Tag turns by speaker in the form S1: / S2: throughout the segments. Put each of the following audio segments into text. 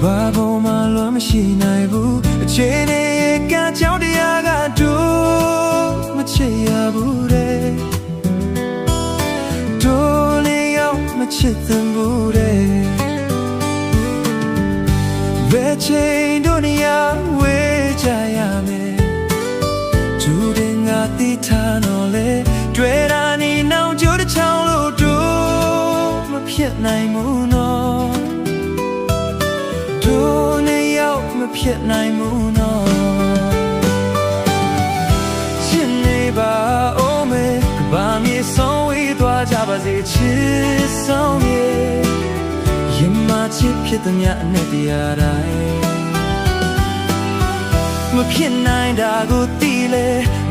S1: ဘာပေါ်မှာလွမ်းမရှိနိုင်ဘူးအခြေအနေကကြောင့်တရားကတို့မချစ်ရဘူးတဲ့တို့လေးရောက်မချစ်သင့်ဘူးတဲ့ဘယ်ချိန်တို့နေရာဝေးကြရမယ်သူတင်ငါတိထားတော့လေတွေ့တာနေနောက်ကျိုးတစ်ချောင်းလို့တို့မဖြစ်နိုင်ဘူးနော်တို့နေရောက်မဖြစ်နိုင်ဘူးနော်ရှင်နေပါဦးမယ်ကဘာမြေဆုံးဝေးသွားကြပါစေချစ်ဆုံးမြေရင်မချစ်ဖြစ်သည်များအနဲ့တရားတိုင်းမဖြစ်နိုင်တာကိုသိလေ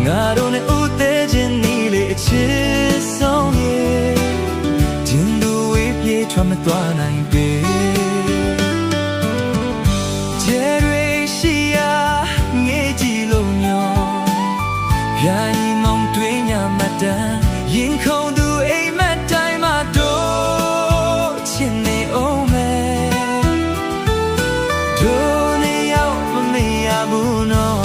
S1: ငါတို့နဲ့ဦးသေးခြင်းနီးလေအချစ်ဆုံးမြေတင်သူဝေးပြေးထွက်မသွားနိုင်ပေကျဲတွေရှိရာငေးကြည့်လို့ညောပြိုင်မောင်တွေးညမတန်ရင်ခုန်သူအိမ်မက်တိုင်းမှာတို့ချင်နေအောင်မယ်တို့နေရောက်မမေ့ရဘူးနော်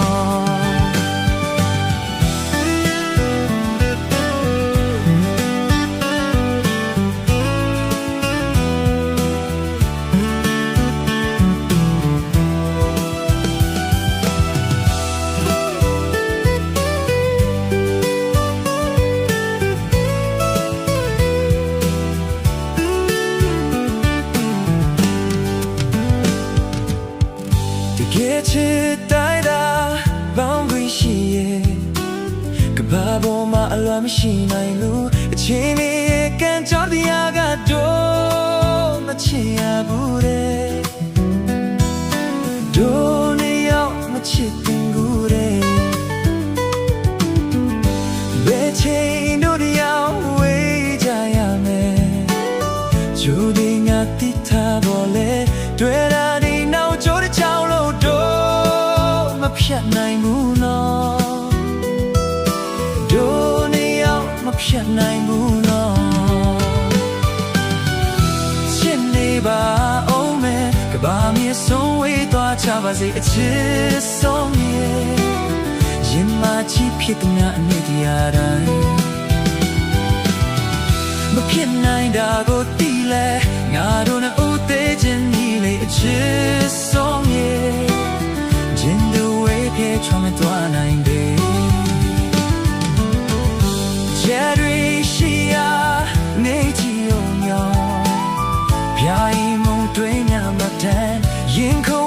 S1: ကဲချစ်တိုင်းသာဘောင်းခွင့်ရှိရဲ့ကဘာပေါ်မှာအလွမ်းမရှိနိုင်လို့အချိန်မီကံကြောင့်တရားကတော့မချစ်ရဘူးတဲ့တို့နေရောက်မချစ်တင်ဘူးတဲ့ဘယ်ချိန်တို့တရားဝေးကြရမယ်ကျိုးဒီငါတိထားတော့လေတွေ့တာဒီနောက်ကျိုးတစ်ချောင်းလို့မဖြတ်နိုင်ဘူးနော်တို့နေရောက်မဖြတ်နိုင်ဘူးနော်ရှင်းနေပါအောင်မယ်ကဘာမြေဆုံးဝေးသွားချပါစေအချစ်ဆုံးမြေရင်မချစ်ဖြစ်တဲ့ငါအနေတရားတိုင်းမဖြစ်နိုင်တာကိုသိလဲငါတို့နဲ့ဦးသေးခြင်းနီးလေအချစ်ဆုံးမြေထွက်မသွားနိုင်ပေကျဲတွေရှိရာနေကြည့်အောင်ညောပြိုင်မုံတွေးများမတန်ရင်ခု